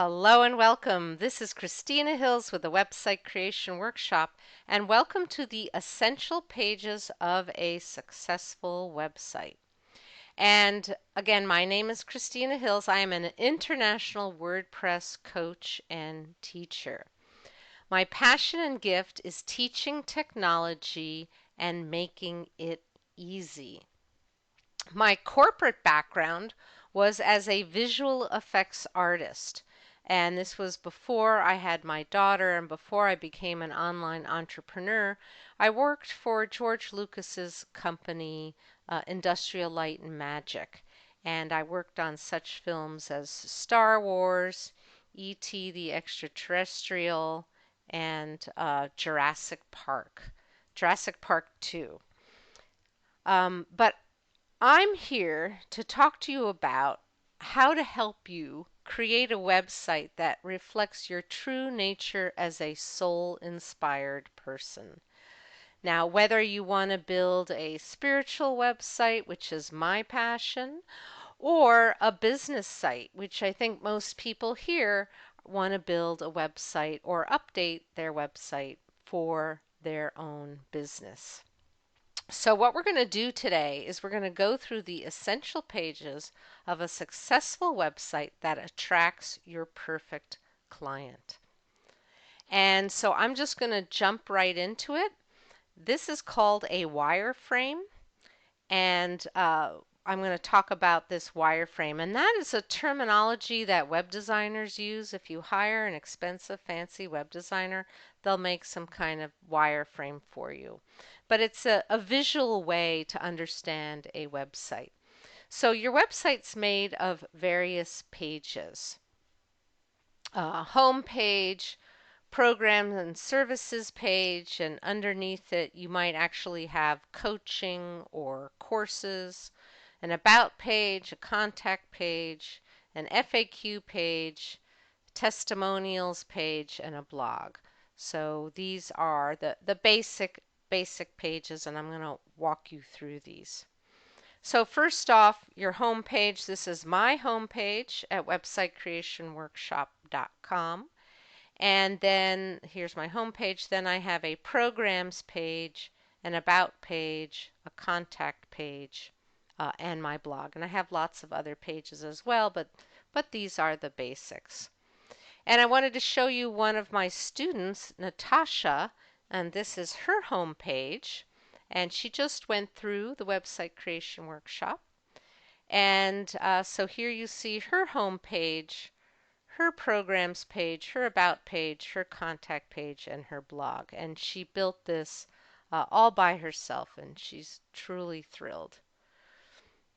Hello and welcome. This is Christina Hills with the Website Creation Workshop, and welcome to the Essential Pages of a Successful Website. And again, my name is Christina Hills. I am an international WordPress coach and teacher. My passion and gift is teaching technology and making it easy. My corporate background was as a visual effects artist. And this was before I had my daughter and before I became an online entrepreneur. I worked for George Lucas's company, Industrial Light and Magic. And I worked on such films as Star Wars, E.T. the Extraterrestrial, and Jurassic Park 2. But I'm here to talk to you about how to help you create a website that reflects your true nature as a soul-inspired person. Now, whether you want to build a spiritual website, which is my passion, or a business site, which I think most people here want to build a website or update their website for their own business. So what we're going to do today is we're going to go through the essential pages of a successful website that attracts your perfect client. And so I'm just going to jump right into it. This is called a wireframe, and I'm going to talk about this wireframe. And that is a terminology that web designers use. If you hire an expensive, fancy web designer, they'll make some kind of wireframe for you. But it's a visual way to understand a website. So your website's made of various pages. Home page, programs and services page, and underneath it you might actually have coaching or courses, an about page, a contact page, an FAQ page, testimonials page, and a blog. So these are the basic pages, and I'm going to walk you through these. So first off, your home page. This is my home page at websitecreationworkshop.com. And then here's my home page. Then I have a programs page, an about page, a contact page, and my blog. And I have lots of other pages as well, but these are the basics. And I wanted to show you one of my students, Natasha, and this is her home page. And she just went through the website creation workshop. And so here you see her home page, her programs page, her about page, her contact page, and her blog. And she built this all by herself, and she's truly thrilled.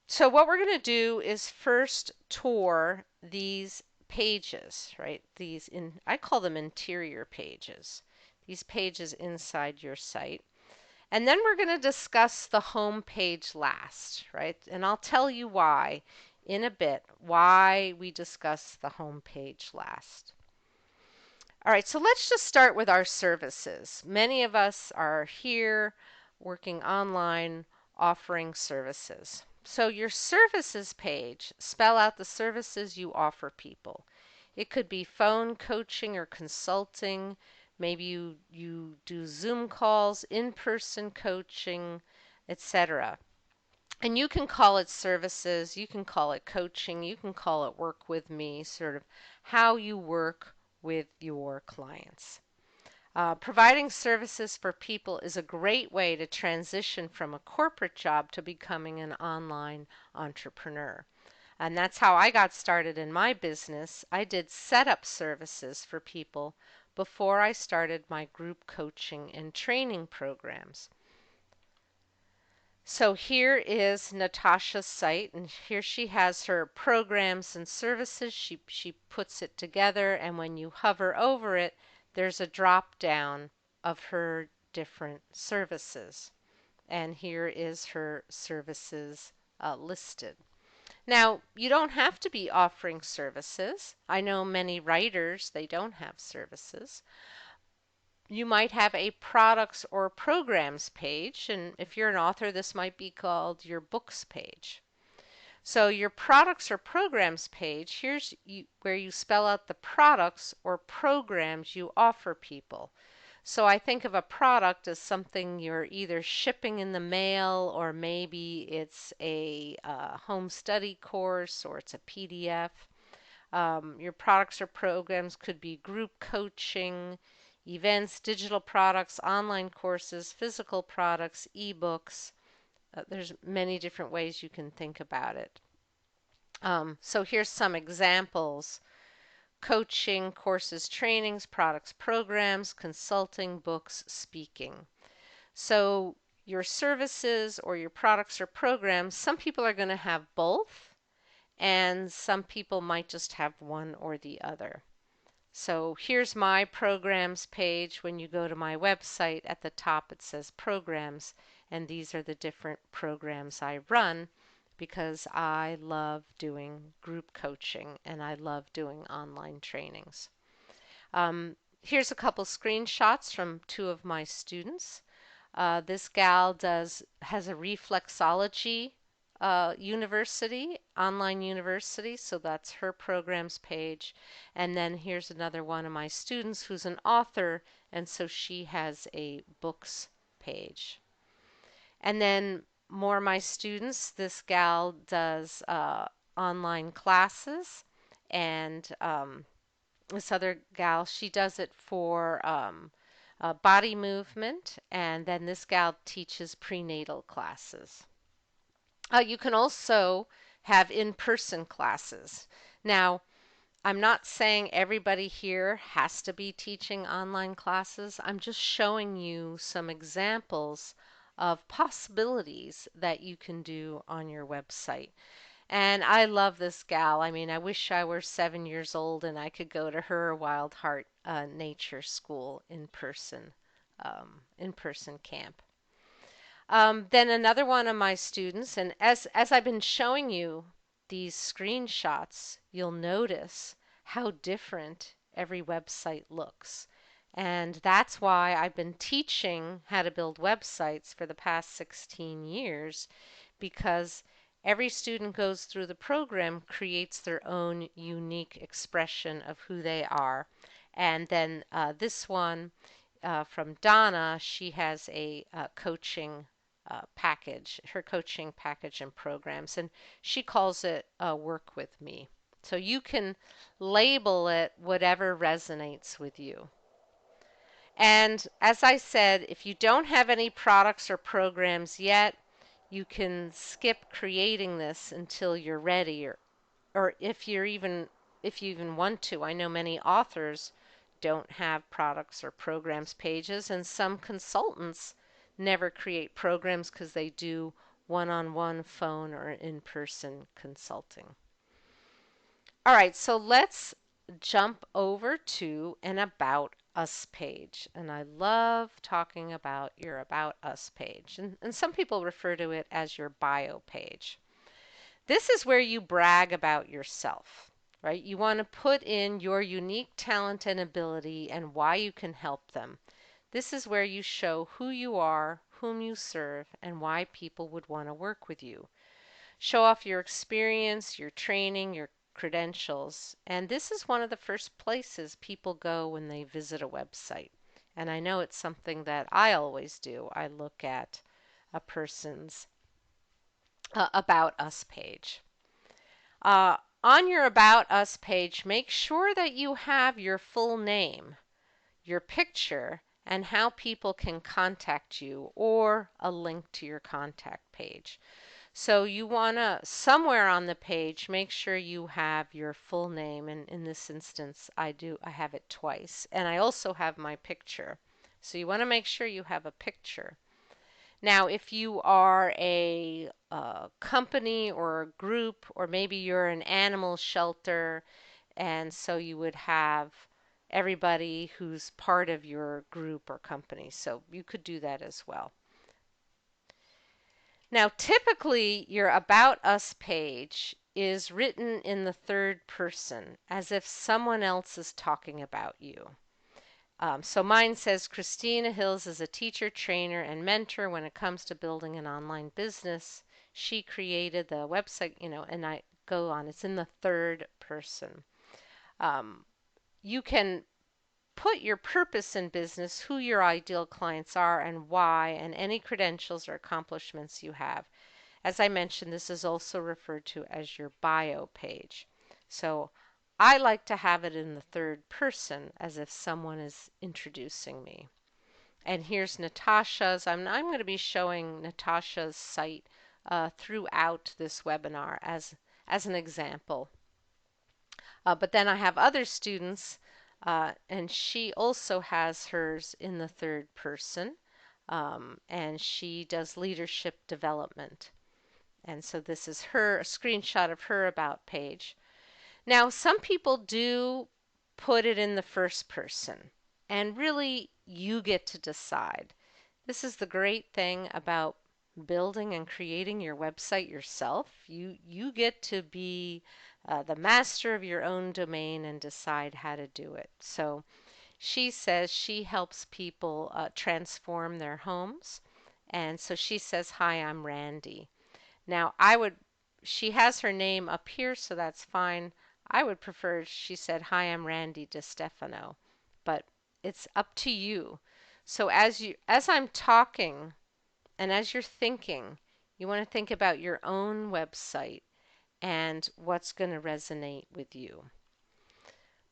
So what we're going to do is first tour these pages, right? I call them interior pages. These pages inside your site. And then we're going to discuss the home page last, right? And I'll tell you why in a bit, why we discuss the home page last. All right, so let's just start with our services. Many of us are here working online offering services. So your services page, spell out the services you offer people. It could be phone coaching or consulting. Maybe you do Zoom calls, in-person coaching, etc. And you can call it services, you can call it coaching, you can call it work with me, sort of how you work with your clients. Providing services for people is a great way to transition from a corporate job to becoming an online entrepreneur. And that's how I got started in my business. I did setup services for people before I started my group coaching and training programs. So here is Natasha's site, and here she has her programs and services. She puts it together, and when you hover over it, there's a drop down of her different services. And here is her services listed. Now, you don't have to be offering services. I know many writers, they don't have services. You might have a products or programs page, and if you're an author, this might be called your books page. So your products or programs page, where you spell out the products or programs you offer people. So I think of a product as something you're either shipping in the mail, or maybe it's a home study course, or it's a PDF. Your products or programs could be group coaching, events, digital products, online courses, physical products, ebooks. There's many different ways you can think about it. So here's some examples: coaching, courses, trainings, products, programs, consulting, books, speaking. So your services or your products or programs, some people are going to have both, and some people might just have one or the other. So here's my programs page. When you go to my website, at the top it says programs, and these are the different programs I run because I love doing group coaching and I love doing online trainings. Here's a couple screenshots from two of my students. This gal has a reflexology university, online university, so that's her programs page. And then here's another one of my students who's an author, and so she has a books page. And then more of my students, this gal does online classes, and this other gal, she does it for body movement, and then this gal teaches prenatal classes. You can also have in-person classes. Now, I'm not saying everybody here has to be teaching online classes. I'm just showing you some examples of possibilities that you can do on your website. And I love this gal. I mean, I wish I were 7 years old and I could go to her Wild Heart Nature School in person camp. Then another one of my students, and as I've been showing you these screenshots, you'll notice how different every website looks. And that's why I've been teaching how to build websites for the past 16 years, because every student goes through the program, creates their own unique expression of who they are. And then this one from Donna, she has a coaching package, her coaching package and programs, and she calls it Work With Me. So you can label it whatever resonates with you. And as I said, if you don't have any products or programs yet, you can skip creating this until you're ready, or if you even want to. I know many authors don't have products or programs pages, and some consultants never create programs because they do one-on-one phone or in-person consulting. All right, so let's jump over to an About Us page. And I love talking about your About Us page. And some people refer to it as your bio page. This is where you brag about yourself, right? You want to put in your unique talent and ability and why you can help them. This is where you show who you are, whom you serve, and why people would want to work with you. Show off your experience, your training, your credentials. And this is one of the first places people go when they visit a website. And I know it's something that I always do. I look at a person's About Us page. On your About Us page, make sure that you have your full name, your picture, and how people can contact you, or a link to your contact page. So you want to, somewhere on the page, make sure you have your full name. And in this instance, I have it twice. And I also have my picture. So you want to make sure you have a picture. Now, if you are a company or a group, or maybe you're an animal shelter, and so you would have everybody who's part of your group or company. So you could do that as well. Now, typically, your About Us page is written in the third person, as if someone else is talking about you. So mine says, Christina Hills is a teacher, trainer, and mentor when it comes to building an online business. she created the website, and I go on. It's in the third person. Um, you can put your purpose in business, who your ideal clients are, and why, and any credentials or accomplishments you have. As I mentioned, this is also referred to as your bio page. So I like to have it in the third person as if someone is introducing me. And here's Natasha's. I'm going to be showing Natasha's site throughout this webinar as an example. But then I have other students, and she also has hers in the third person, and she does leadership development. And so this is a screenshot of her about page. Now, some people do put it in the first person, and really you get to decide. This is the great thing about building and creating your website yourself. You get to be the master of your own domain and decide how to do it. So she says she helps people transform their homes. And so she says, "Hi, I'm Randy." Now, she has her name up here, so that's fine. I would prefer if she said, "Hi, I'm Randy DeStefano," but it's up to you. So as I'm talking and as you're thinking, you want to think about your own website and what's going to resonate with you.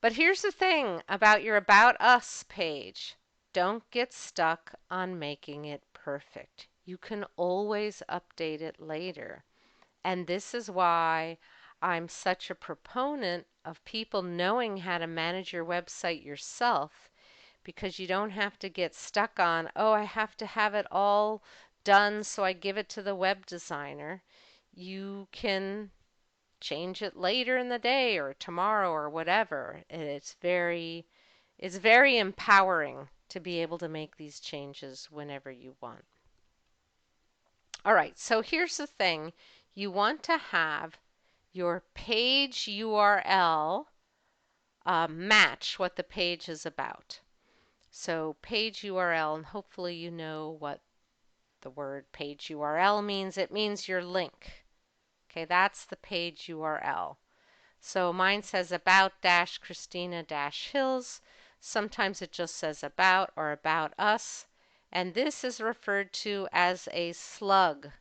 But here's the thing about your About Us page. Don't get stuck on making it perfect. You can always update it later. And this is why I'm such a proponent of people knowing how to manage your website yourself, because you don't have to get stuck on, oh, I have to have it all done, so I give it to the web designer. You can change it later in the day or tomorrow or whatever. And it's very empowering to be able to make these changes whenever you want. All right, so here's the thing. You want to have your page URL match what the page is about. So page URL, and hopefully you know what the word page URL means. It means your link. Okay, that's the page URL. So mine says about-Christina-Hills. Sometimes it just says about or about us. And this is referred to as a slug,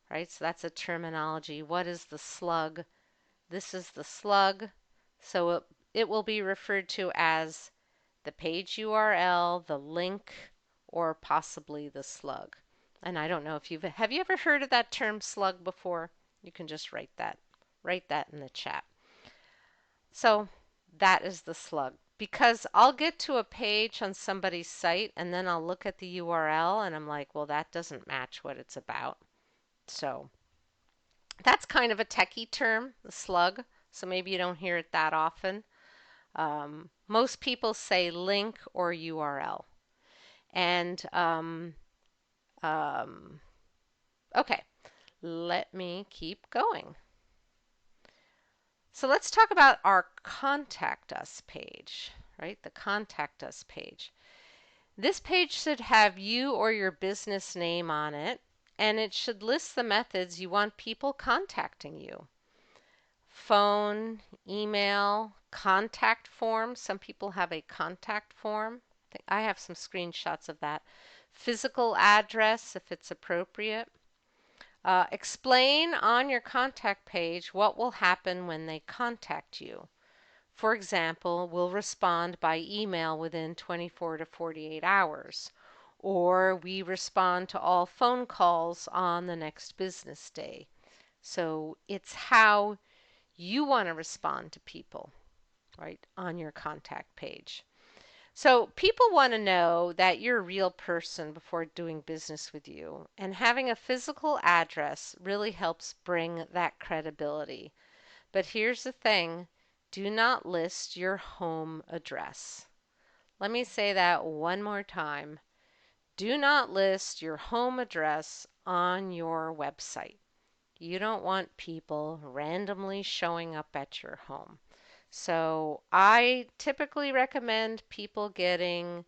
right? So that's a terminology. What is the slug? This is the slug. So it will be referred to as the page URL, the link, or possibly the slug. And I don't know if have you ever heard of that term slug before? You can just write that in the chat. So that is the slug. Because I'll get to a page on somebody's site and then I'll look at the URL and I'm like, well, that doesn't match what it's about. So that's kind of a techie term, the slug. So maybe you don't hear it that often. Most people say link or URL. And okay, let me keep going. So let's talk about our Contact Us page, right? The Contact Us page. This page should have you or your business name on it, and it should list the methods you want people contacting you. Phone, email, contact form. Some people have a contact form. I have some screenshots of that. Physical address, if it's appropriate. Explain on your contact page what will happen when they contact you. For example, we'll respond by email within 24 to 48 hours, or we respond to all phone calls on the next business day. So it's how you want to respond to people, right, on your contact page. So people want to know that you're a real person before doing business with you, and having a physical address really helps bring that credibility. But here's the thing, do not list your home address. Let me say that one more time. Do not list your home address on your website. You don't want people randomly showing up at your home. So I typically recommend people getting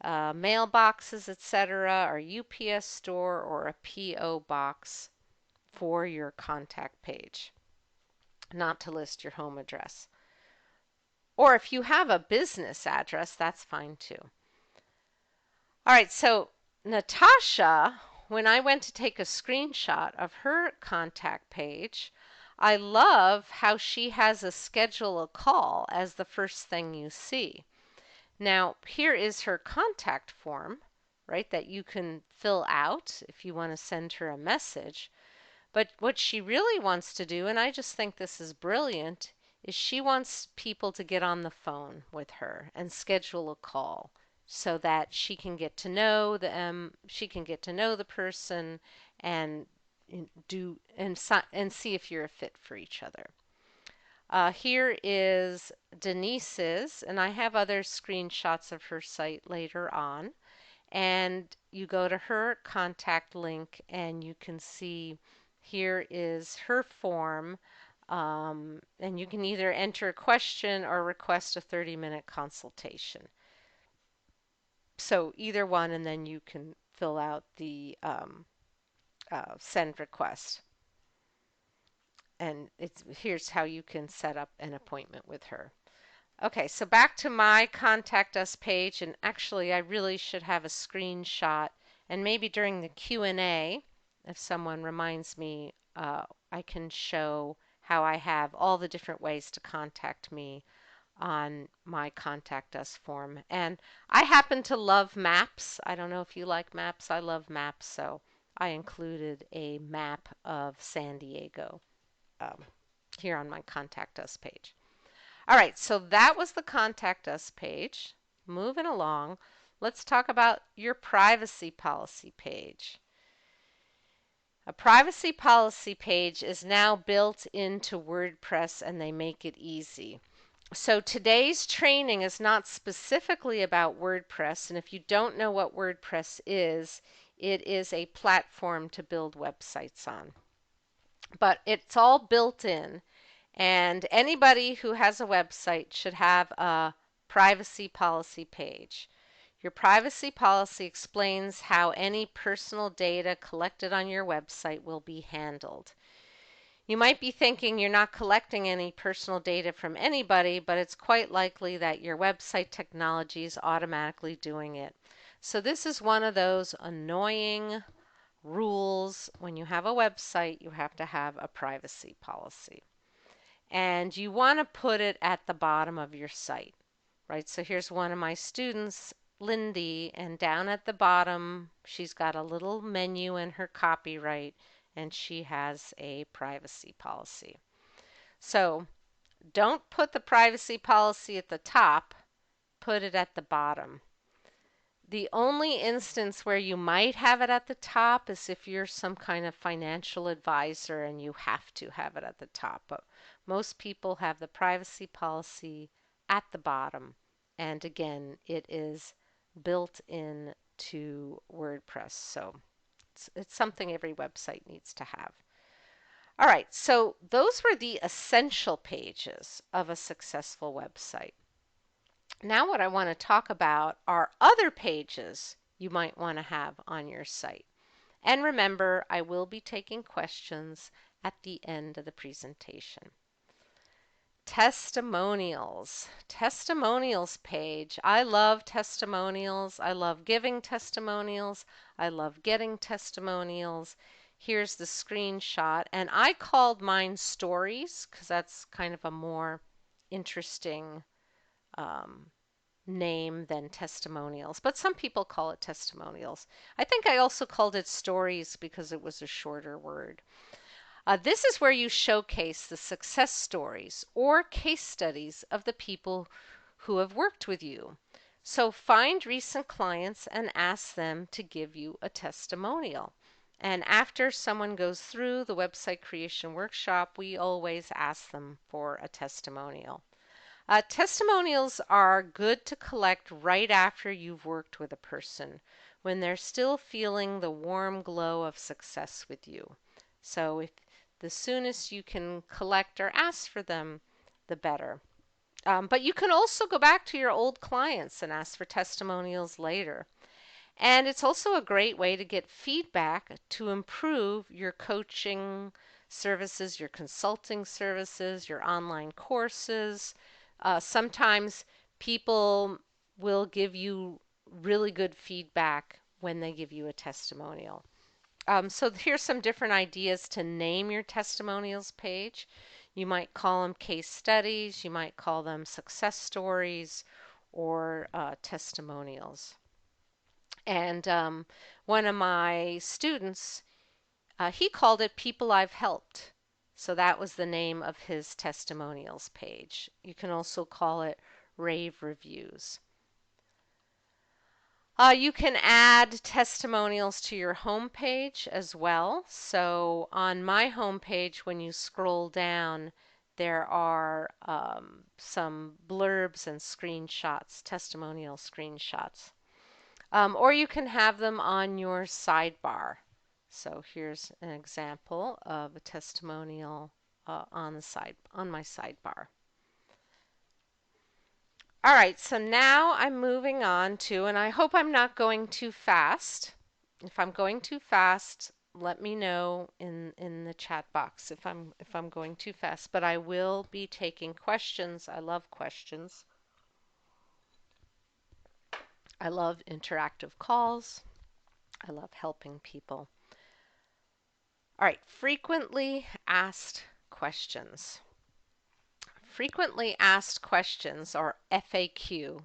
mailboxes, etc., or UPS store or a PO box for your contact page, not to list your home address. Or if you have a business address, that's fine too. All right, so Natasha, when I went to take a screenshot of her contact page, I love how she has a schedule a call as the first thing you see. Now, here is her contact form, right, that you can fill out if you want to send her a message. But what she really wants to do, and I just think this is brilliant, is she wants people to get on the phone with her and schedule a call so that she can get to know them, she can get to know the person and and see if you're a fit for each other. Here is Denise's, and I have other screenshots of her site later on. And you go to her contact link and you can see here is her form. And you can either enter a question or request a 30-minute consultation. So either one, and then you can fill out the send request. And here's how you can set up an appointment with her. Okay, so back to my contact us page, and actually I really should have a screenshot, and maybe during the Q&A, if someone reminds me, I can show how I have all the different ways to contact me on my contact us form. And I happen to love maps. I don't know if you like maps. I love maps, so I included a map of San Diego um, here on my contact us page. All right, so that was the contact us page. Moving along, let's talk about your privacy policy page. A privacy policy page is now built into WordPress and they make it easy. So today's training is not specifically about WordPress, and if you don't know what WordPress is, it is a platform to build websites on. But it's all built in. And anybody who has a website should have a privacy policy page. Your privacy policy explains how any personal data collected on your website will be handled. You might be thinking you're not collecting any personal data from anybody, but it's quite likely that your website technology is automatically doing it. So this is one of those annoying rules. When you have a website, you have to have a privacy policy. And you want to put it at the bottom of your site, right? So here's one of my students, Lindy, and down at the bottom, she's got a little menu in her copyright, and she has a privacy policy. So don't put the privacy policy at the top, put it at the bottom. The only instance where you might have it at the top is if you're some kind of financial advisor and you have to have it at the top. But most people have the privacy policy at the bottom. And again, it is built in to WordPress. So it's something every website needs to have. All right, so those were the essential pages of a successful website. Now what I want to talk about are other pages you might want to have on your site. And remember, I will be taking questions at the end of the presentation. Testimonials. Testimonials page. I love testimonials. I love giving testimonials. I love getting testimonials. Here's the screenshot. And I called mine stories because that's kind of a more interesting name than testimonials, but some people call it testimonials. I think I also called it stories because it was a shorter word. This is where you showcase the success stories or case studies of the people who have worked with you. So find recent clients and ask them to give you a testimonial. And after someone goes through the website creation workshop, we always ask them for a testimonial. Testimonials are good to collect right after you've worked with a person, when they're still feeling the warm glow of success with you. So if the soonest you can collect or ask for them, the better. But you can also go back to your old clients and ask for testimonials later. And it's also a great way to get feedback to improve your coaching services, your consulting services, your online courses. Sometimes people will give you really good feedback when they give you a testimonial. So here's some different ideas to name your testimonials page. You might call them case studies, you might call them success stories, or testimonials. And one of my students, he called it People I've Helped. So that was the name of his testimonials page. You can also call it rave reviews. You can add testimonials to your home page as well. So on my home page, when you scroll down, there are some blurbs and screenshots, testimonial screenshots. Or you can have them on your sidebar. So here's an example of a testimonial on my sidebar. All right, so now I'm moving on to, and I hope I'm not going too fast. If I'm going too fast, let me know in the chat box if I'm going too fast, but I will be taking questions. I love questions. I love interactive calls. I love helping people. All right, frequently asked questions. Frequently asked questions, or FAQ,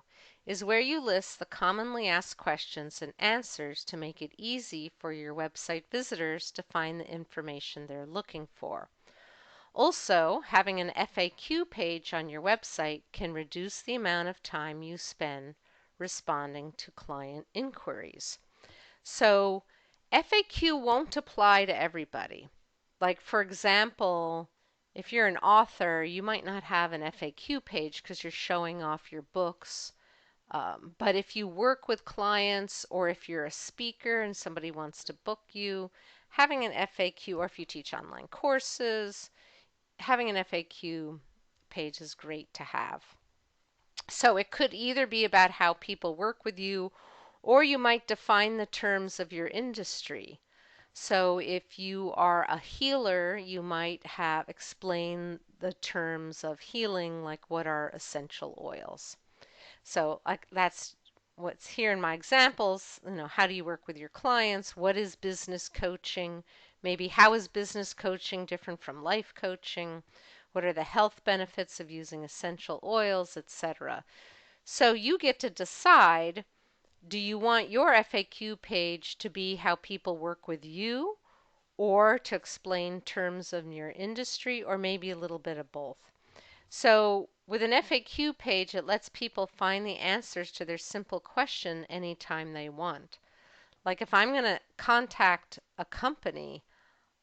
is where you list the commonly asked questions and answers to make it easy for your website visitors to find the information they're looking for. Also, having an FAQ page on your website can reduce the amount of time you spend responding to client inquiries. So, FAQ won't apply to everybody. Like, for example, if you're an author, you might not have an FAQ page because you're showing off your books. But if you work with clients or if you're a speaker and somebody wants to book you, having an FAQ, or if you teach online courses, having an FAQ page is great to have. So it could either be about how people work with you, or you might define the terms of your industry. So if you are a healer, you might have explain the terms of healing, like what are essential oils. So like that's what's here in my examples. How do you work with your clients? What is business coaching? Maybe how is business coaching different from life coaching? What are the health benefits of using essential oils, etc.? So you get to decide, do you want your FAQ page to be how people work with you, or to explain terms of your industry, or maybe a little bit of both? So with an FAQ page, it lets people find the answers to their simple question anytime they want. Like if I'm going to contact a company,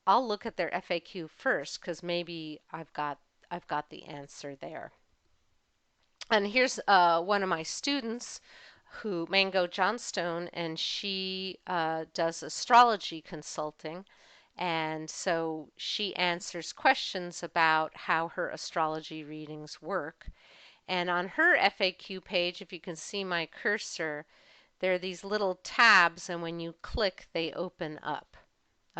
I'll look at their FAQ first because maybe I've got the answer there. And here's one of my students, Mango Johnstone, and she does astrology consulting. And so she answers questions about how her astrology readings work. And on her FAQ page, if you can see my cursor, there are these little tabs, and when you click, they open up.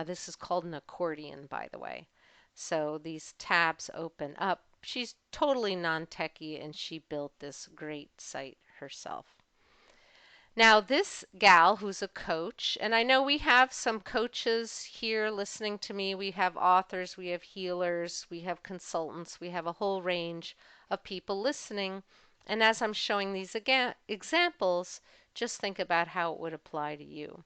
This is called an accordion, by the way. So these tabs open up. She's totally non-techie, and she built this great site herself. Now, this gal who's a coach, and I know we have some coaches here listening to me. We have authors, we have healers, we have consultants, we have a whole range of people listening. And as I'm showing these examples, just think about how it would apply to you.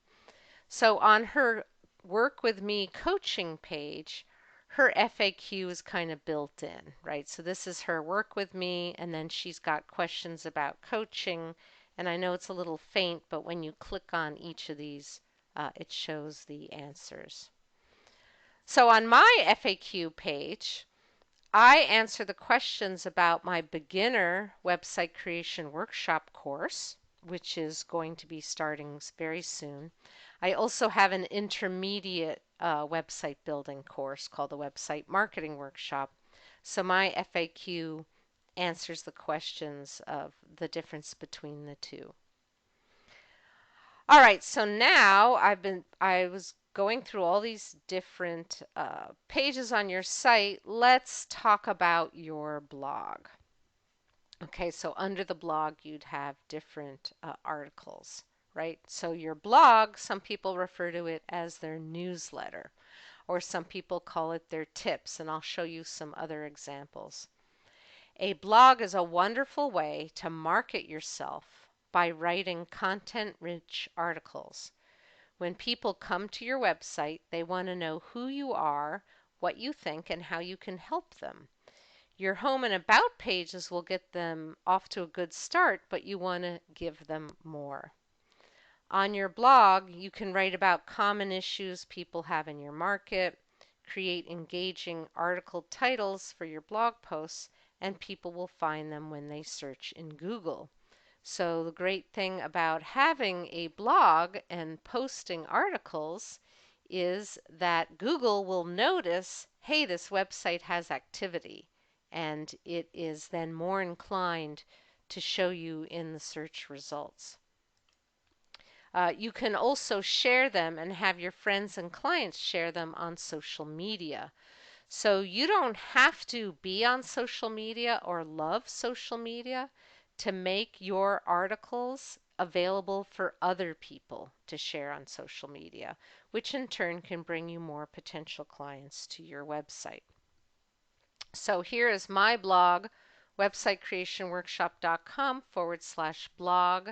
So on her Work With Me coaching page, her FAQ is kind of built in, right? So this is her Work With Me, and then she's got questions about coaching. And I know it's a little faint, but when you click on each of these, it shows the answers. So on my FAQ page, I answer the questions about my beginner website creation workshop course, which is going to be starting very soon. I also have an intermediate website building course called the Website Marketing Workshop. So my FAQ answers the questions of the difference between the two. All right, so now I was going through all these different pages on your site. Let's talk about your blog. Okay, so under the blog, you'd have different articles, right? So your blog, some people refer to it as their newsletter, or some people call it their tips, and I'll show you some other examples. A blog is a wonderful way to market yourself by writing content-rich articles. When people come to your website, they want to know who you are, what you think, and how you can help them. Your home and about pages will get them off to a good start, but you want to give them more. On your blog, you can write about common issues people have in your market, create engaging article titles for your blog posts, and people will find them when they search in Google. So the great thing about having a blog and posting articles is that Google will notice, hey, this website has activity, and it is then more inclined to show you in the search results. You can also share them and have your friends and clients share them on social media. So you don't have to be on social media or love social media to make your articles available for other people to share on social media, which in turn can bring you more potential clients to your website. So here is my blog, websitecreationworkshop.com/blog.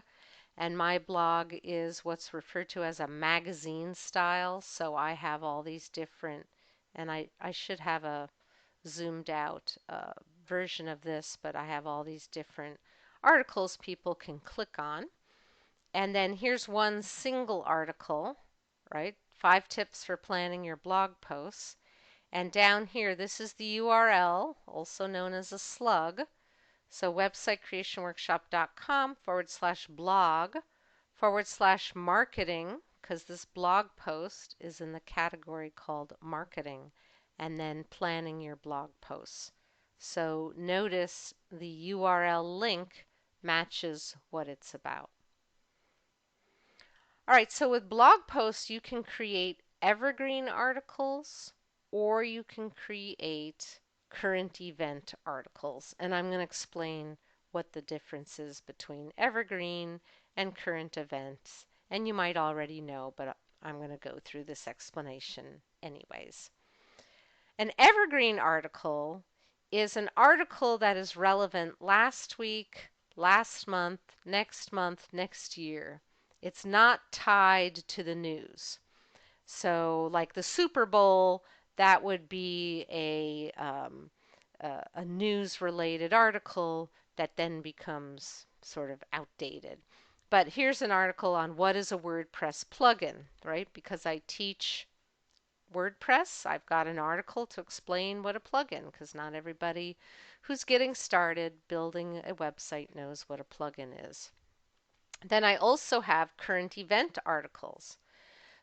And my blog is what's referred to as a magazine style. So I have all these different, and I should have a zoomed out version of this, but I have all these different articles people can click on. And then here's one single article, right? 5 tips for planning your blog posts. And down here, this is the URL, also known as a slug. So websitecreationworkshop.com/blog/marketing, because this blog post is in the category called marketing, and then planning your blog posts. So notice the URL link matches what it's about. All right, so with blog posts, you can create evergreen articles or you can create current event articles. And I'm going to explain what the difference is between evergreen and current events. And you might already know, but I'm going to go through this explanation anyways. An evergreen article is an article that is relevant last week, last month, next year. It's not tied to the news. So, like the Super Bowl, that would be a news-related article that then becomes sort of outdated. But here's an article on what is a WordPress plugin, right? Because I teach WordPress, I've got an article to explain what a plugin, because not everybody who's getting started building a website knows what a plugin is. Then I also have current event articles.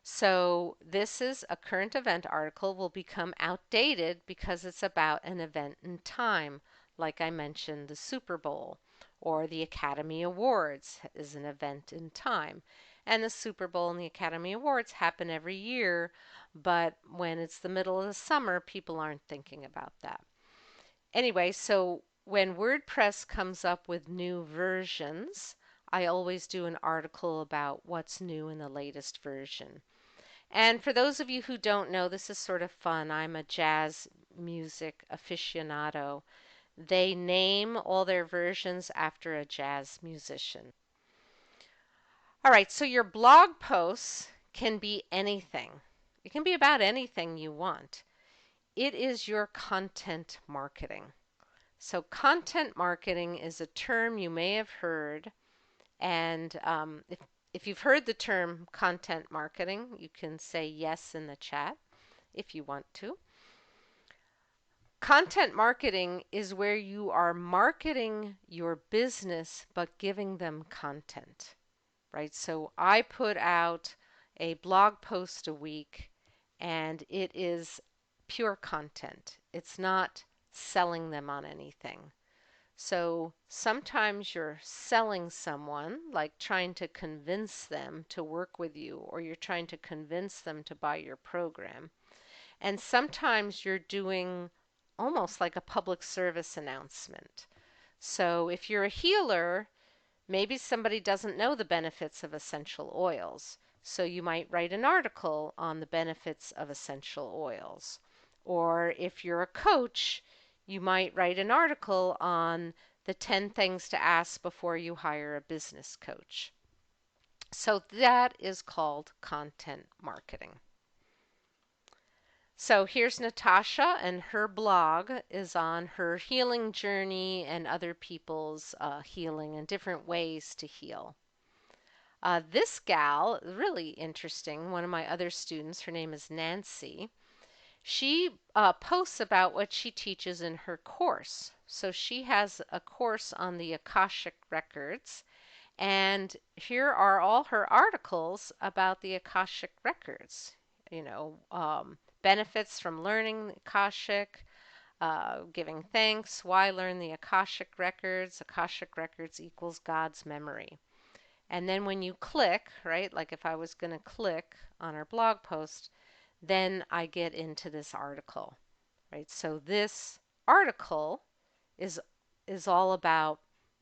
So this is a current event article will become outdated because it's about an event in time. Like I mentioned, the Super Bowl or the Academy Awards is an event in time. And the Super Bowl and the Academy Awards happen every year, but when it's the middle of the summer, people aren't thinking about that. Anyway, so when WordPress comes up with new versions, I always do an article about what's new in the latest version. And for those of you who don't know, this is sort of fun. I'm a jazz music aficionado. They name all their versions after a jazz musician. All right, so your blog posts can be anything. It can be about anything you want. It is your content marketing. So content marketing is a term you may have heard, and if you've heard the term content marketing, you can say yes in the chat if you want to. Content marketing is where you are marketing your business but giving them content, right? So I put out a blog post a week and it is pure content. It's not selling them on anything. So sometimes you're selling someone, like trying to convince them to work with you, or you're trying to convince them to buy your program. And sometimes you're doing almost like a public service announcement. So if you're a healer, maybe somebody doesn't know the benefits of essential oils. So you might write an article on the benefits of essential oils. Or if you're a coach, you might write an article on the 10 things to ask before you hire a business coach. So that is called content marketing. So here's Natasha, and her blog is on her healing journey and other people's healing and different ways to heal. This gal, really interesting, one of my other students, her name is Nancy. She posts about what she teaches in her course. So she has a course on the Akashic Records, and here are all her articles about the Akashic Records. Benefits from learning the Akashic, giving thanks, why learn the Akashic Records equals God's memory. And then when you click, right, like if I was going to click on our blog post, then I get into this article, right? So this article is is all about,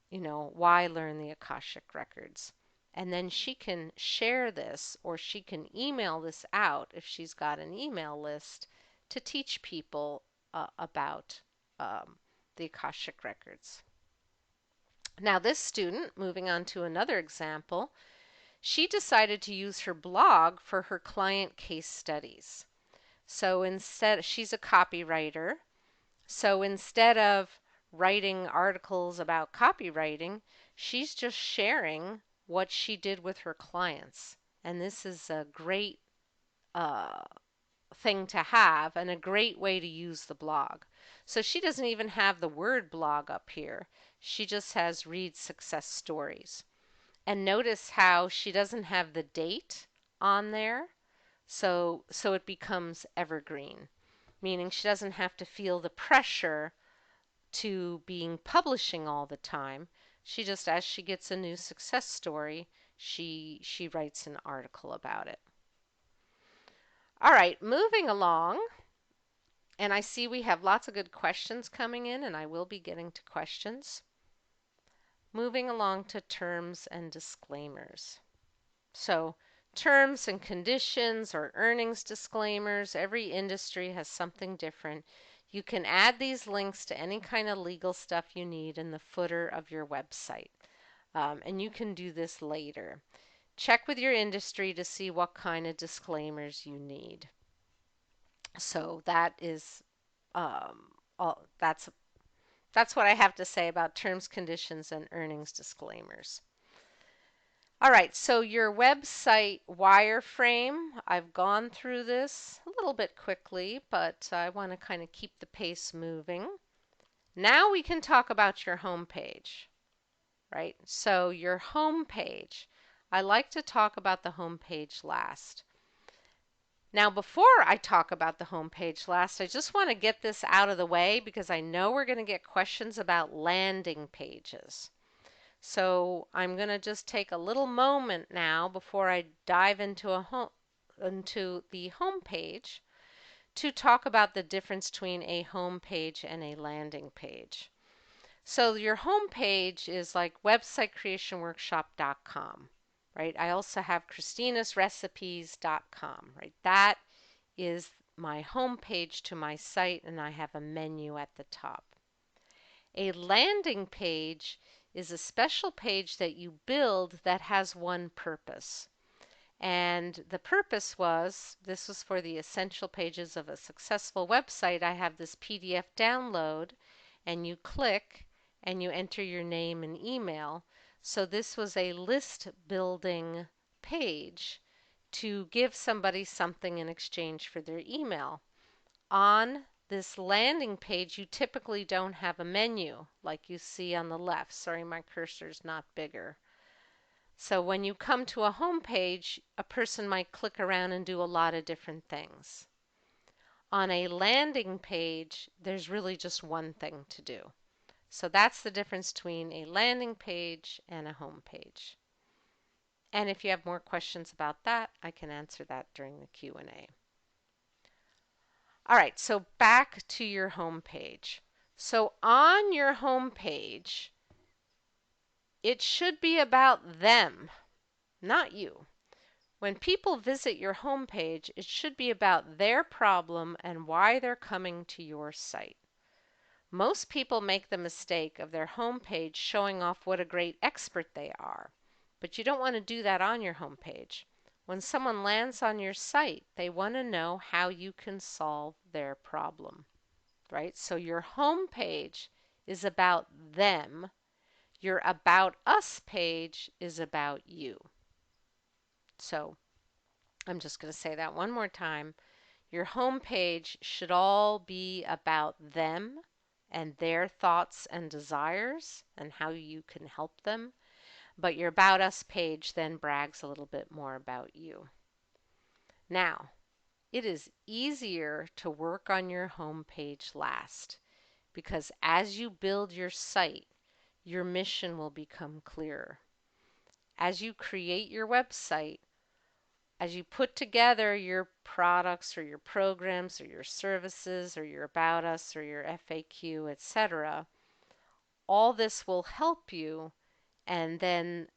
why learn the Akashic Records. And then she can share this or she can email this out if she's got an email list to teach people about the Akashic Records. Now, this student, moving on to another example, she decided to use her blog for her client case studies. So instead, she's a copywriter. So instead of writing articles about copywriting, she's just sharing what she did with her clients. And this is a great uh, thing to have and a great way to use the blog. So she doesn't even have the word blog up here. She just has read success stories. And notice how she doesn't have the date on there. So it becomes evergreen, meaning she doesn't have to feel the pressure to being publishing all the time. She just, as she gets a new success story, she writes an article about it. All right, moving along, and I see we have lots of good questions coming in, and I will be getting to questions. Moving along to terms and disclaimers. So terms and conditions or earnings disclaimers, every industry has something different. You can add these links to any kind of legal stuff you need in the footer of your website. And you can do this later. Check with your industry to see what kind of disclaimers you need. So that is that's what I have to say about terms, conditions, and earnings disclaimers. All right, so your website wireframe, I've gone through this a little bit quickly, but I want to kind of keep the pace moving. Now we can talk about your home page, right? So your home page, I like to talk about the home page last. Now, before I talk about the home page last, I just want to get this out of the way because I know we're going to get questions about landing pages. So I'm going to just take a little moment now before I dive into the home page to talk about the difference between a home page and a landing page. So your home page is like websitecreationworkshop.com, right? I also have christinasrecipes.com, right? That is my home page to my site, and I have a menu at the top. A landing page is a special page that you build that has one purpose. And the purpose was, this was for the essential pages of a successful website. I have this PDF download, and you click and you enter your name and email. So this was a list building page to give somebody something in exchange for their email. On this landing page, you typically don't have a menu like you see on the left. Sorry, my cursor's not bigger. So when you come to a home page, a person might click around and do a lot of different things. On a landing page, there's really just one thing to do. So that's the difference between a landing page and a home page. And if you have more questions about that, I can answer that during the Q&A. All right, so back to your home page. So on your home page, it should be about them, not you. When people visit your home page, it should be about their problem and why they're coming to your site. Most people make the mistake of their home page showing off what a great expert they are, but you don't want to do that on your home page. When someone lands on your site, they want to know how you can solve their problem, right? So your home page is about them. Your About Us page is about you. So I'm just going to say that one more time. Your home page should all be about them and their thoughts and desires and how you can help them. But your About Us page then brags a little bit more about you. Now, it is easier to work on your home page last because as you build your site, your mission will become clearer. As you create your website, as you put together your products or your programs or your services or your About Us or your FAQ, etc., all this will help you and then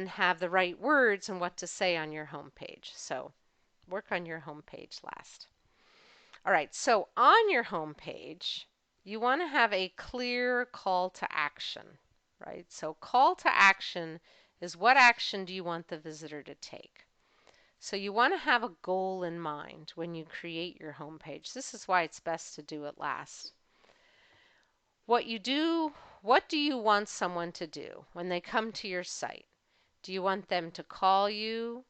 have the right words and what to say on your homepage. So work on your homepage last. All right, so on your homepage, you want to have a clear call to action, right? So call to action is what action do you want the visitor to take? So you want to have a goal in mind when you create your homepage. This is why it's best to do it last. What do you want someone to do when they come to your site? Do you want them to call you,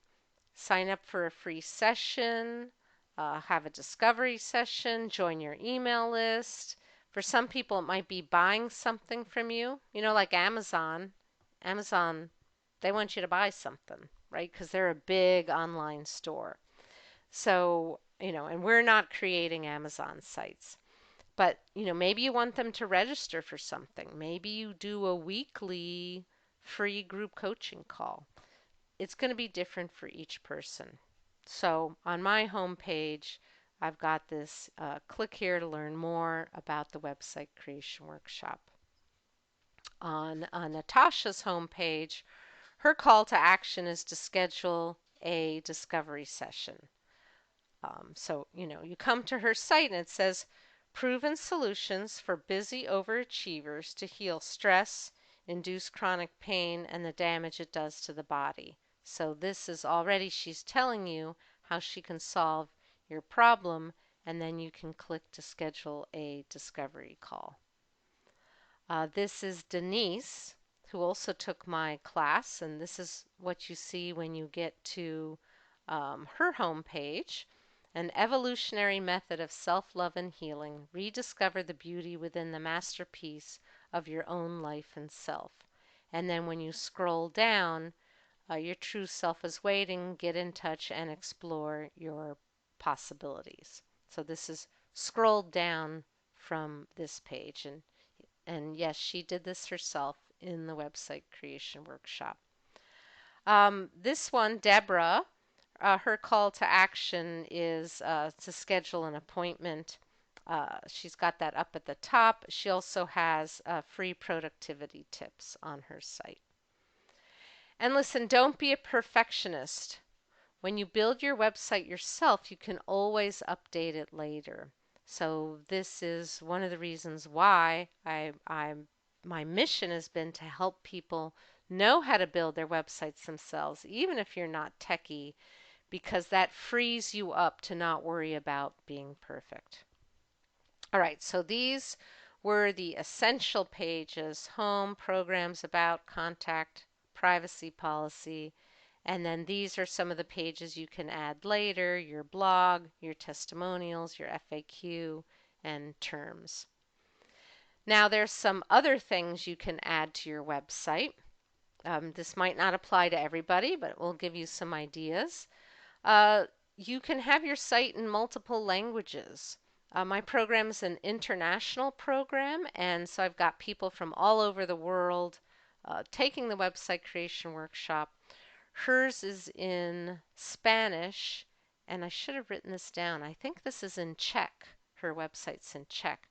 sign up for a free session, have a discovery session, join your email list? For some people, it might be buying something from you. You know, like Amazon. Amazon, they want you to buy something, right? Because they're a big online store. So, and we're not creating Amazon sites. But, maybe you want them to register for something. Maybe you do a weekly free group coaching call. It's going to be different for each person. So on my homepage, I've got this click here to learn more about the website creation workshop. On Natasha's homepage, her call to action is to schedule a discovery session. So, you come to her site and it says proven solutions for busy overachievers to heal stress, induce chronic pain, and the damage it does to the body. So this is already, she's telling you how she can solve your problem, and then you can click to schedule a discovery call. This is Denise, who also took my class, and this is what you see when you get to her homepage. An evolutionary method of self-love and healing. Rediscover the beauty within the masterpiece of your own life and self. And then when you scroll down, your true self is waiting. Get in touch and explore your possibilities. So this is scrolled down from this page. And yes, she did this herself in the website creation workshop. This one, Deborah, her call to action is to schedule an appointment. She's got that up at the top. She also has free productivity tips on her site. And listen, don't be a perfectionist. When you build your website yourself, you can always update it later. So this is one of the reasons why my mission has been to help people know how to build their websites themselves, even if you're not techie, because that frees you up to not worry about being perfect. All right, so these were the essential pages: home, programs, about, contact, privacy policy. And then these are some of the pages you can add later: your blog, your testimonials, your FAQ, and terms. Now there's some other things you can add to your website. This might not apply to everybody, but it will give you some ideas. You can have your site in multiple languages. My program is an international program, and so I've got people from all over the world taking the website creation workshop. Hers is in Spanish, and I should have written this down. I think this is in Czech. Her website's in Czech.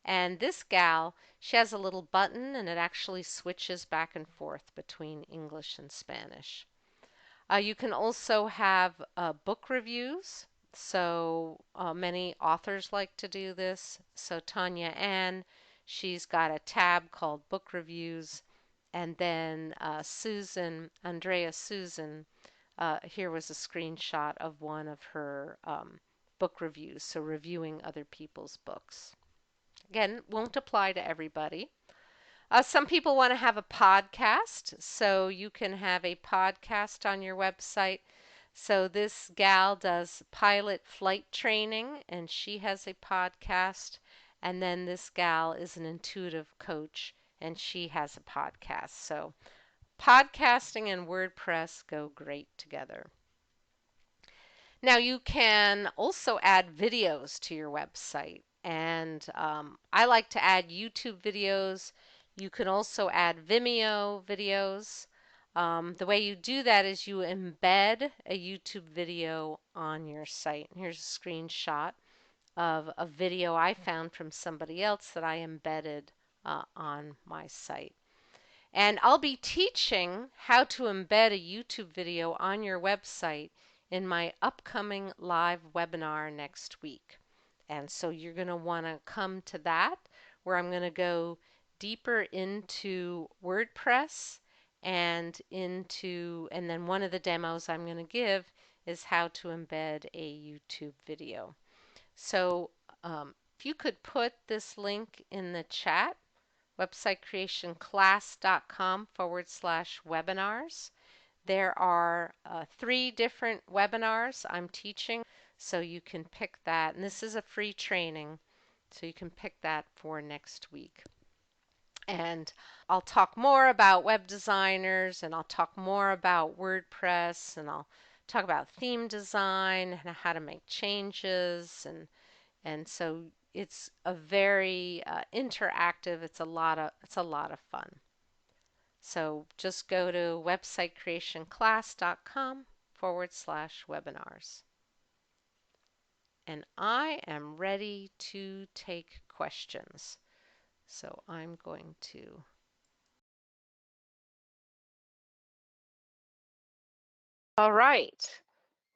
And this gal, she has a little button and it actually switches back and forth between English and Spanish. You can also have book reviews. So many authors like to do this. So Tanya Ann, she's got a tab called Book Reviews. And then Andrea Susan, here was a screenshot of one of her book reviews, so reviewing other people's books. Again, won't apply to everybody. Some people want to have a podcast, so you can have a podcast on your website. So this gal does pilot flight training, and she has a podcast. And then this gal is an intuitive coach, and she has a podcast. So podcasting and WordPress go great together. Now you can also add videos to your website, and I like to add YouTube videos. You can also add Vimeo videos. The way you do that is you embed a YouTube video on your site. And here's a screenshot of a video I found from somebody else that I embedded on my site. And I'll be teaching how to embed a YouTube video on your website in my upcoming live webinar next week. And so you're going to want to come to that, where I'm going to go deeper into WordPress and then one of the demos I'm going to give is how to embed a YouTube video. So if you could put this link in the chat, websitecreationclass.com/webinars. There are 3 different webinars I'm teaching, so you can pick that. And this is a free training, so you can pick that for next week. And I'll talk more about web designers, and I'll talk more about WordPress, and I'll talk about theme design and how to make changes, and so it's a very interactive. It's a lot of fun. So just go to websitecreationclass.com/webinars. And I am ready to take questions. So I'm going to. All right.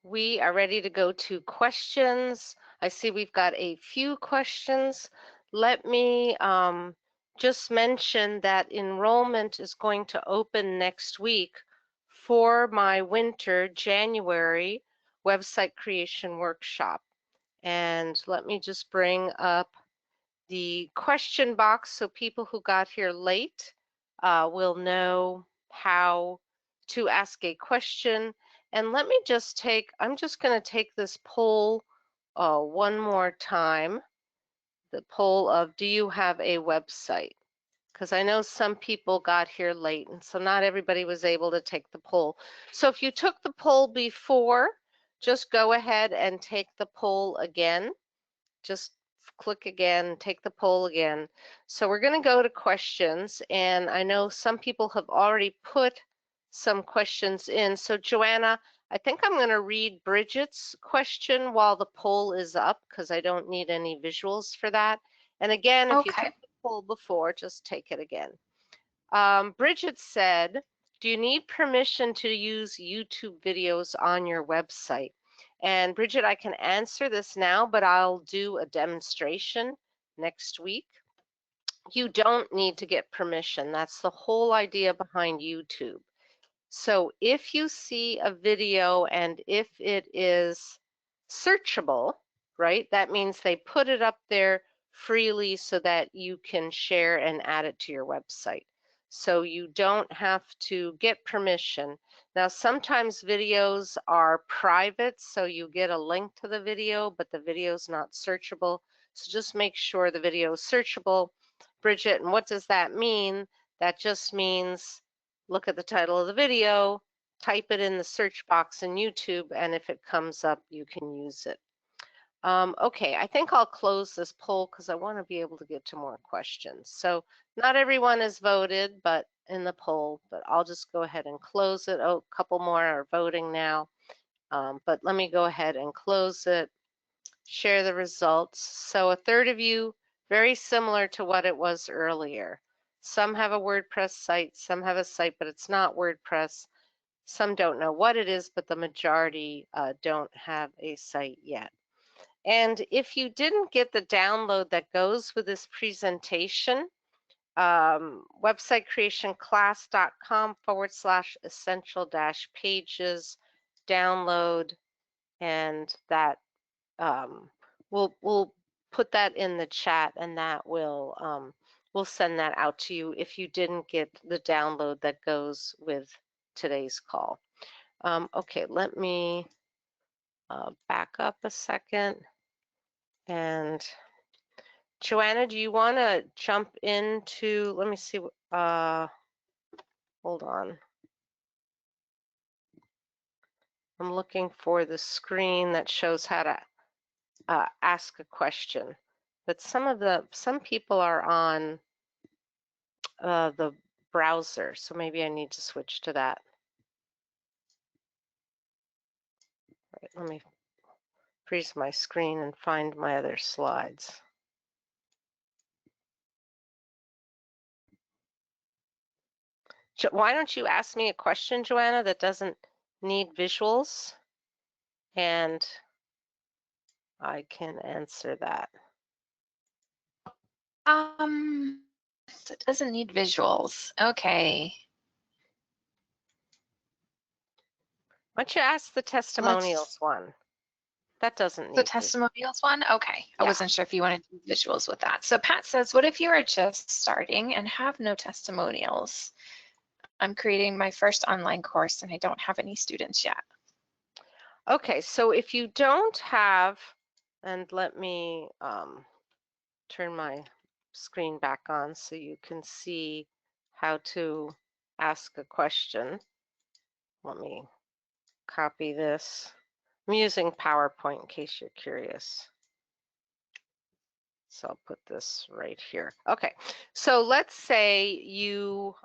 We are ready to go to questions. I see we've got a few questions. Let me just mention that enrollment is going to open next week for my winter January website creation workshop. And let me just bring up the question box so people who got here late will know how to ask a question. And let me just I'm just going to take this poll one more time. The poll of, do you have a website? Because I know some people got here late, and so not everybody was able to take the poll. So if you took the poll before, just go ahead and take the poll again. Just click again, take the poll again. So we're going to go to questions, and I know some people have already put some questions in. So Joanna, I think I'm going to read Bridget's question while the poll is up because I don't need any visuals for that. And again, if you took the poll before, just take it again. Bridget said, do you need permission to use YouTube videos on your website? And Bridget, I can answer this now, but I'll do a demonstration next week. You don't need to get permission. That's the whole idea behind YouTube. So if you see a video and if it is searchable, right, that means they put it up there freely so that you can share and add it to your website. So you don't have to get permission. Now, sometimes videos are private, so you get a link to the video, but the video is not searchable. So just make sure the video is searchable. Bridget, and what does that mean? That just means look at the title of the video, type it in the search box in YouTube, and if it comes up, you can use it. Okay, I think I'll close this poll because I want to be able to get to more questions. So not everyone has voted, but in the poll, but I'll just go ahead and close it. Oh, a couple more are voting now. But let me go ahead and close it, share the results. So a third of you, very similar to what it was earlier. Some have a WordPress site, some have a site, but it's not WordPress. Some don't know what it is, but the majority don't have a site yet. And if you didn't get the download that goes with this presentation, websitecreationclass.com/essential-pages download, and that we'll put that in the chat, and that we'll send that out to you if you didn't get the download that goes with today's call. Okay, let me back up a second. And Joanna, do you want to jump into, let me see, hold on. I'm looking for the screen that shows how to ask a question. But some people are on the browser, so maybe I need to switch to that. Right, let me freeze my screen and find my other slides. Why don't you ask me a question, Joanna, that doesn't need visuals, and I can answer that. So it doesn't need visuals. Okay. Why don't you ask the testimonials one? That doesn't The need visuals. testimonials one? Okay. I Yeah. wasn't sure if you wanted to do visuals with that. So Pat says, what if you are just starting and have no testimonials? I'm creating my first online course and I don't have any students yet. Okay, so if you don't have, and let me turn my screen back on so you can see how to ask a question. Let me copy this. I'm using PowerPoint in case you're curious. So I'll put this right here. Okay, so let's say you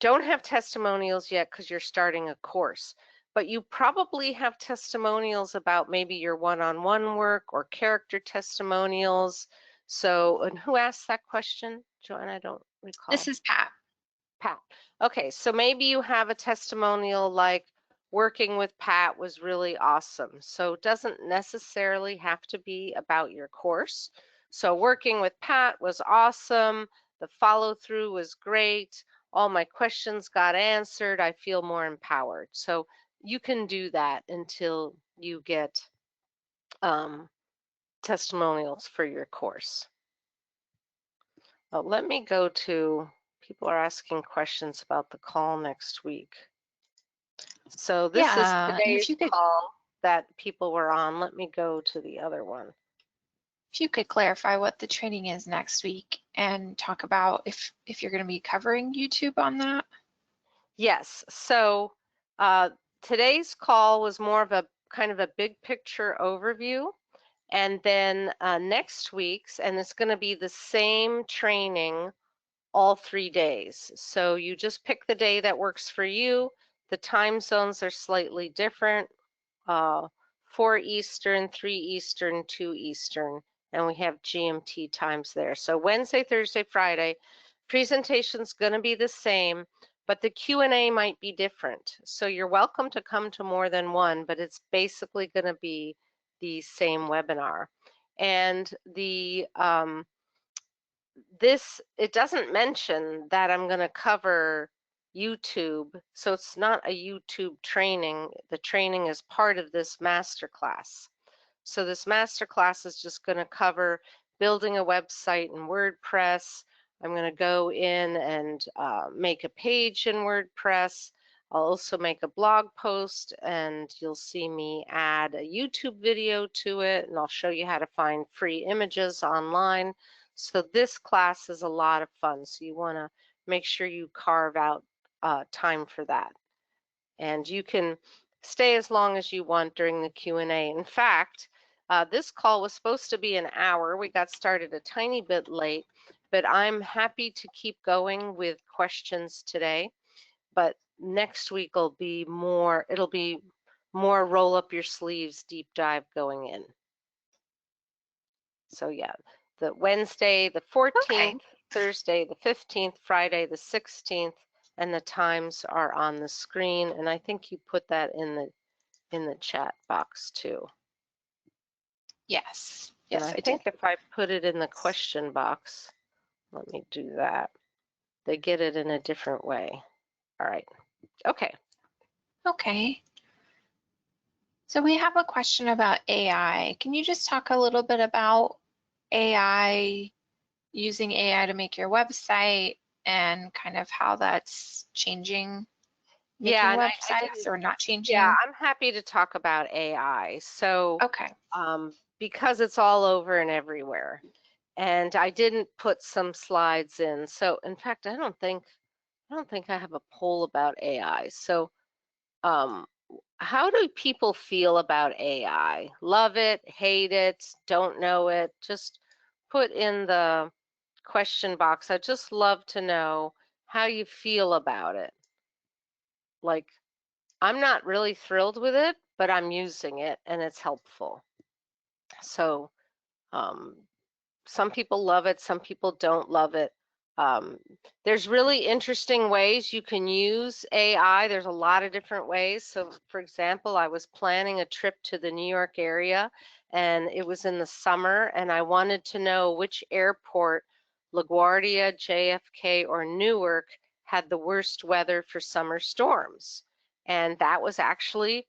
don't have testimonials yet because you're starting a course, but you probably have testimonials about maybe your one-on-one work or character testimonials. So, and who asked that question? Joanne, I don't recall. This is Pat. Pat. Okay, so maybe you have a testimonial like working with Pat was really awesome. So it doesn't necessarily have to be about your course. So working with Pat was awesome. The follow through was great. All my questions got answered. I feel more empowered. So you can do that until you get testimonials for your course. Let me go to, people are asking questions about the call next week. So this is today's call that people were on. Let me go to the other one. If you could clarify what the training is next week and talk about if you're going to be covering YouTube on that. Yes, so today's call was more of a kind of a big picture overview. And then next week's, and it's going to be the same training all 3 days. So you just pick the day that works for you. The time zones are slightly different. 4 Eastern, 3 Eastern, 2 Eastern, and we have GMT times there. So Wednesday, Thursday, Friday, presentation's going to be the same, but the Q&A might be different. So you're welcome to come to more than one, but it's basically going to be the same webinar. And the it doesn't mention that I'm going to cover YouTube, so it's not a YouTube training. The training is part of this masterclass. So this masterclass is just going to cover building a website in WordPress. I'm going to go in and make a page in WordPress. I'll also make a blog post, and you'll see me add a YouTube video to it, and I'll show you how to find free images online. So this class is a lot of fun, so you want to make sure you carve out time for that. And you can stay as long as you want during the Q&A. In fact, this call was supposed to be an hour. We got started a tiny bit late, but I'm happy to keep going with questions today. But next week will be more, it'll be more roll up your sleeves, deep dive going in. So yeah, the Wednesday, the 14th, Okay. Thursday, the 15th, Friday, the 16th, and the times are on the screen. And I think you put that in the chat box too. Yes. And Yes, I I did. think if I put it in the question box, let me do that. They get it in a different way. All right. Okay. Okay. So we have a question about AI. Can you just talk a little bit about AI, using AI to make your website and kind of how that's changing Yeah, making and I websites didn't, or not yeah, changing? I'm happy to talk about AI. So, Okay. because it's all over and everywhere. And I didn't put some slides in. So, in fact, I don't think I have a poll about AI. So, um, how do people feel about AI? Love it, hate it, don't know it? Just put in the question box. I'd just love to know how you feel about it. Like, I'm not really thrilled with it, but I'm using it and it's helpful. So, um, some people love it, some people don't love it. Um, there's really interesting ways you can use AI. There's a lot of different ways. So, for example, I was planning a trip to the New York area and it was in the summer, and I wanted to know which airport, LaGuardia, JFK, or Newark, had the worst weather for summer storms. And that was actually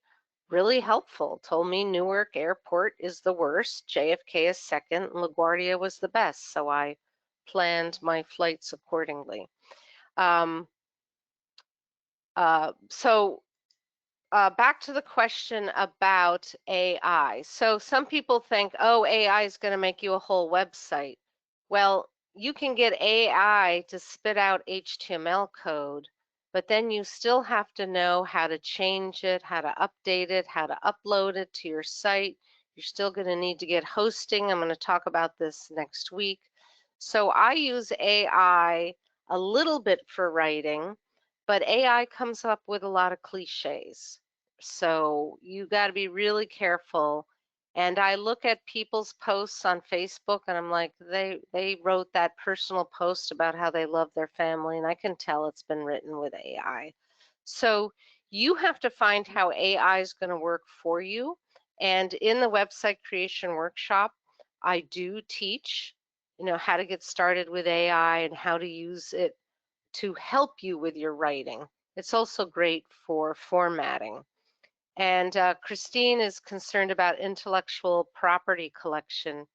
really helpful. Told me Newark Airport is the worst, JFK is second, and LaGuardia was the best. So I planned my flights accordingly. Um, so back to the question about AI. So some people think, oh, AI is going to make you a whole website. Well, you can get AI to spit out HTML code, but then you still have to know how to change it, how to update it, how to upload it to your site. You're still going to need to get hosting. I'm going to talk about this next week. So I use AI a little bit for writing, but AI comes up with a lot of cliches. So you got to be really careful. And I look at people's posts on Facebook and I'm like, they wrote that personal post about how they love their family, and I can tell it's been written with AI. So you have to find how AI is going to work for you. And in the website creation workshop, I do teach, how to get started with AI and how to use it to help you with your writing. It's also great for formatting. And Christine is concerned about intellectual property collection.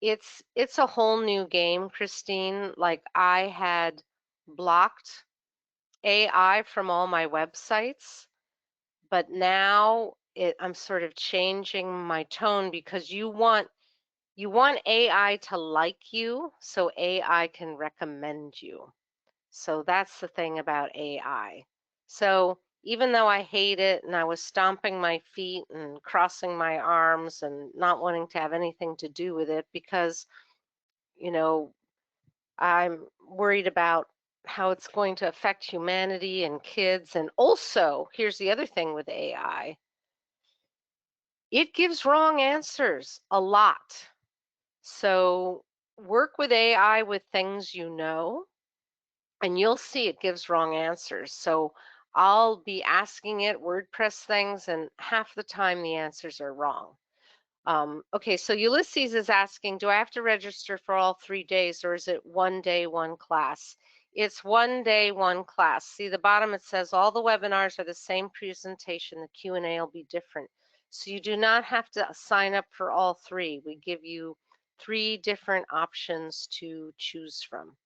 It's a whole new game, Christine. Like, I had blocked AI from all my websites, but now I'm sort of changing my tone because you want AI to like you so AI can recommend you. So that's the thing about AI. So even though I hate it and I was stomping my feet and crossing my arms and not wanting to have anything to do with it because, you know, I'm worried about how it's going to affect humanity and kids. And also, here's the other thing with AI, it gives wrong answers a lot. So work with AI with things you know, and you'll see it gives wrong answers. So I'll be asking it WordPress things, and half the time the answers are wrong. Okay, so Ulysses is asking, do I have to register for all 3 days, or is it one day, one class? It's one day, one class. See the bottom, it says all the webinars are the same presentation. The Q&A will be different. So you do not have to sign up for all three. We give you 3 different options to choose from.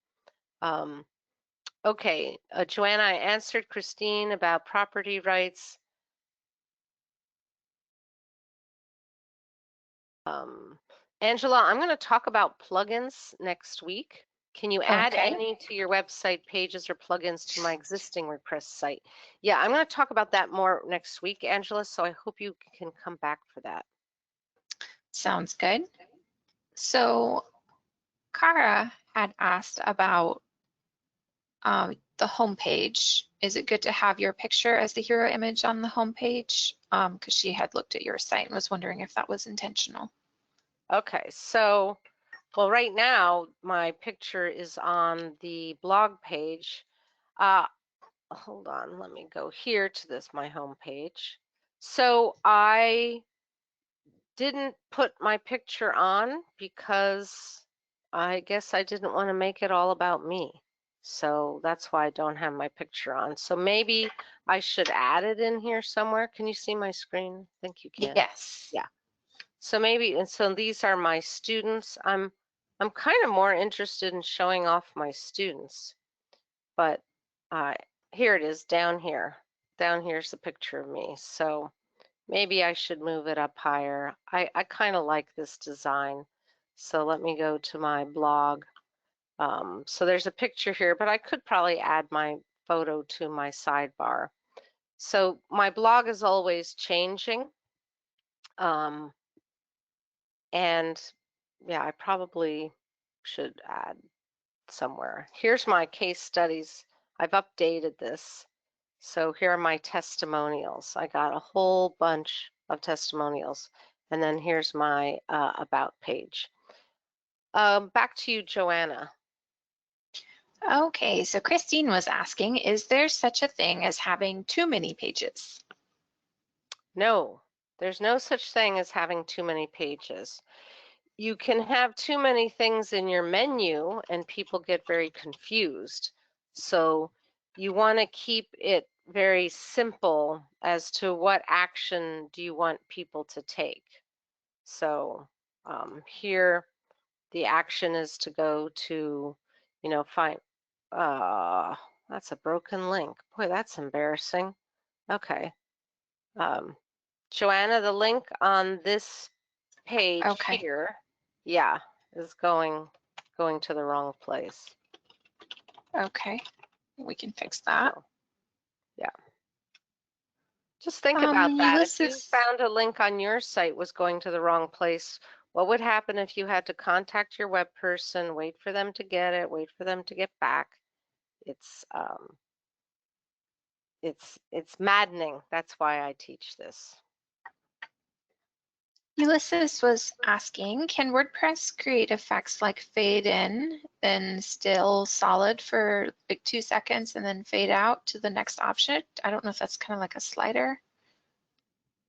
Okay, Joanna, I answered Christine about property rights. Angela, I'm going to talk about plugins next week. Can you add Okay, any to your website pages or plugins to my existing WordPress site? Yeah, I'm going to talk about that more next week, Angela, so I hope you can come back for that. sounds good. So Kara had asked about the homepage. Is it good to have your picture as the hero image on the homepage? Because she had looked at your site and was wondering if that was intentional. Okay, so, well, right now my picture is on the blog page. Hold on, let me go here to my home page. So I didn't put my picture on because I guess I didn't want to make it all about me. So that's why I don't have my picture on. So maybe I should add it in here somewhere. Can you see my screen? I think you can. Yes. Yeah. So maybe, and so these are my students. I'm kind of more interested in showing off my students, but uh, here it is down here. Down here's the picture of me. So maybe I should move it up higher. I kind of like this design. So let me go to my blog. So there's a picture here, but I could probably add my photo to my sidebar. So my blog is always changing. Um, and yeah, I probably should add somewhere. Here's my case studies. I've updated this. So here are my testimonials. I got a whole bunch of testimonials. And then here's my about page. Back to you, Joanna. Okay, so Christine was asking, is there such a thing as having too many pages? No, there's no such thing as having too many pages. You can have too many things in your menu and people get very confused. So you want to keep it very simple as to what action do you want people to take. So here, the action is to go to, find, uh, that's a broken link. Boy, that's embarrassing. Okay. Um, Joanna, the link on this page Okay, here, yeah, is going to the wrong place. okay, we can fix that. So, yeah. Just think about that. If you Ulysses, found a link on your site was going to the wrong place, what would happen if you had to contact your web person, wait for them to get it, wait for them to get back? It's it's maddening. That's why I teach this. Ulysses was asking, can WordPress create effects like fade in, then still solid for like 2 seconds and then fade out to the next object? I don't know if that's kind of like a slider.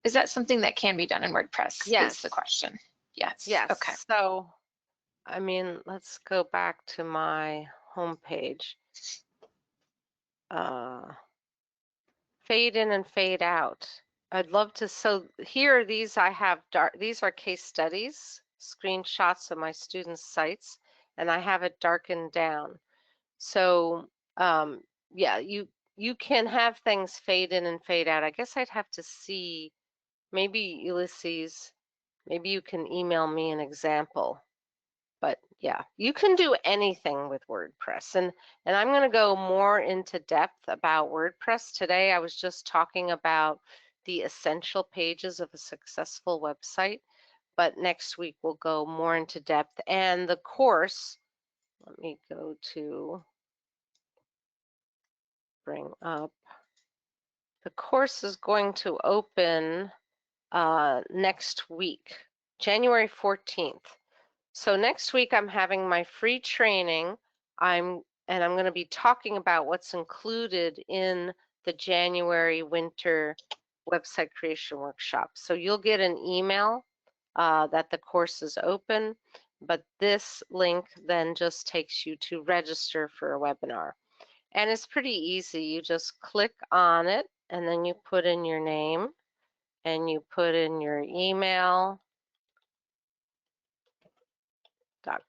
Is that something that can be done in WordPress is the Yes, question. Yes, okay. yes. So, I mean, let's go back to my home page. Fade in and fade out. I'd love to. So here, these I have these are case studies, screenshots of my students' sites, and I have it darkened down. So yeah, you can have things fade in and fade out. I guess I'd have to see, maybe Ulysses, maybe you can email me an example. But yeah, you can do anything with WordPress. And I'm going to go more into depth about WordPress. Today I was just talking about the essential pages of a successful website, but next week we'll go more into depth. And the course, let me go to bring up, the course is going to open next week, January 14th. So next week I'm having my free training. I'm going to be talking about what's included in the January winter website creation workshop. So you'll get an email that the course is open, but this link then just takes you to register for a webinar. And it's pretty easy. You just click on it and then you put in your name and you put in your email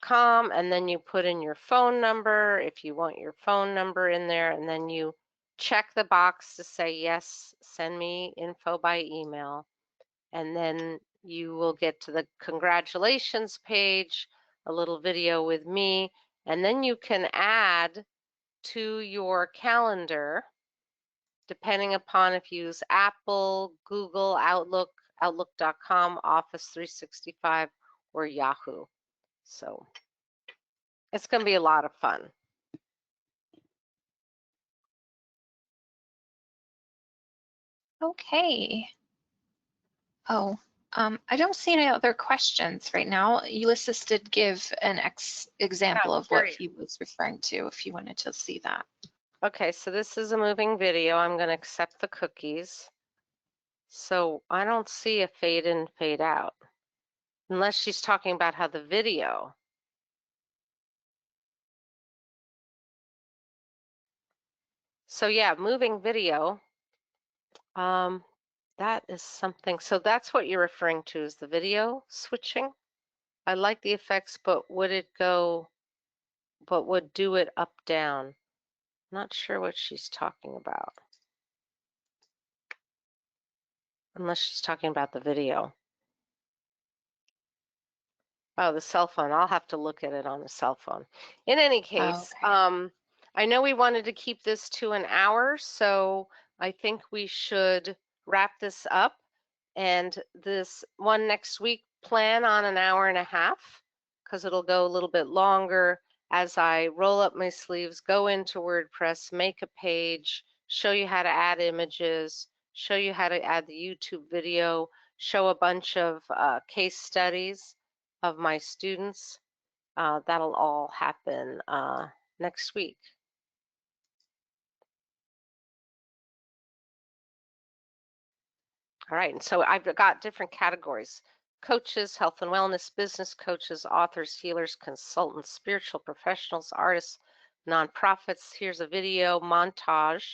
.com, and then you put in your phone number if you want your phone number in there, and then you check the box to say yes, send me info by email, and then you will get to the congratulations page, a little video with me, And then you can add to your calendar, depending upon if you use Apple, Google, Outlook, Outlook.com, Office 365, or Yahoo. So it's going to be a lot of fun. Okay. Oh, I don't see any other questions right now. Ulysses did give an example of what he was referring to if you wanted to see that. Okay, so this is a moving video. I'm going to accept the cookies. So I don't see a fade in, fade out, unless she's talking about how the video. So yeah, moving video. That is something. So that's what you're referring to is the video switching. I like the effects, but would do it up, down? Not sure what she's talking about. Unless she's talking about the video. Oh, the cell phone. I'll have to look at it on the cell phone. In any case, Okay. I know we wanted to keep this to an hour, so I think we should wrap this up. And this one next week, plan on an hour and a half, because it'll go a little bit longer as I roll up my sleeves, go into WordPress, make a page, show you how to add images, show you how to add the YouTube video, show a bunch of case studies of my students. That'll all happen next week. All right, and so I've got different categories: coaches, health and wellness, business coaches, authors, healers, consultants, spiritual professionals, artists, nonprofits. Here's a video montage,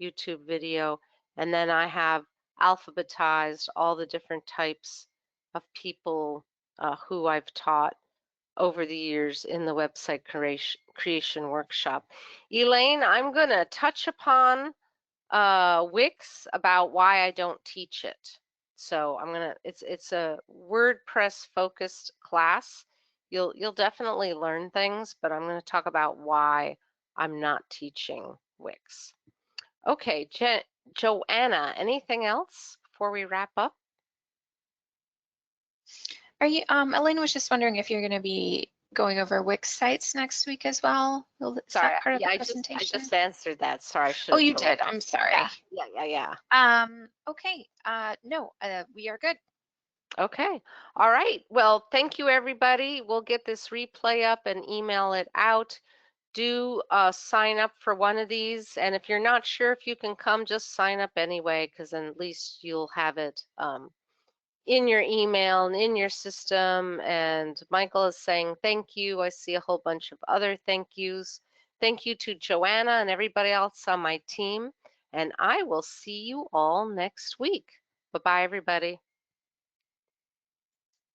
YouTube video, and then I have alphabetized all the different types of people who I've taught over the years in the website creation workshop. Elaine, I'm going to touch upon Wix about why I don't teach it. So it's a WordPress focused class. You'll definitely learn things, but I'm going to talk about why I'm not teaching Wix. Okay, Joanna, anything else before we wrap up? Are you, Elaine was just wondering if you're going to be going over Wix sites next week as well. Is Sorry, that part of yeah, the I presentation? just answered that. Sorry, I should Oh, have you told did. you. I'm sorry. Yeah. Okay. No, we are good. Okay. All right. Well, thank you, everybody. We'll get this replay up and email it out. Do sign up for one of these. And if you're not sure if you can come, just sign up anyway, because then at least you'll have it in your email and in your system. And Michael is saying thank you. I see a whole bunch of other thank yous. Thank you to Joanna and everybody else on my team. And I will see you all next week. Bye-bye, everybody.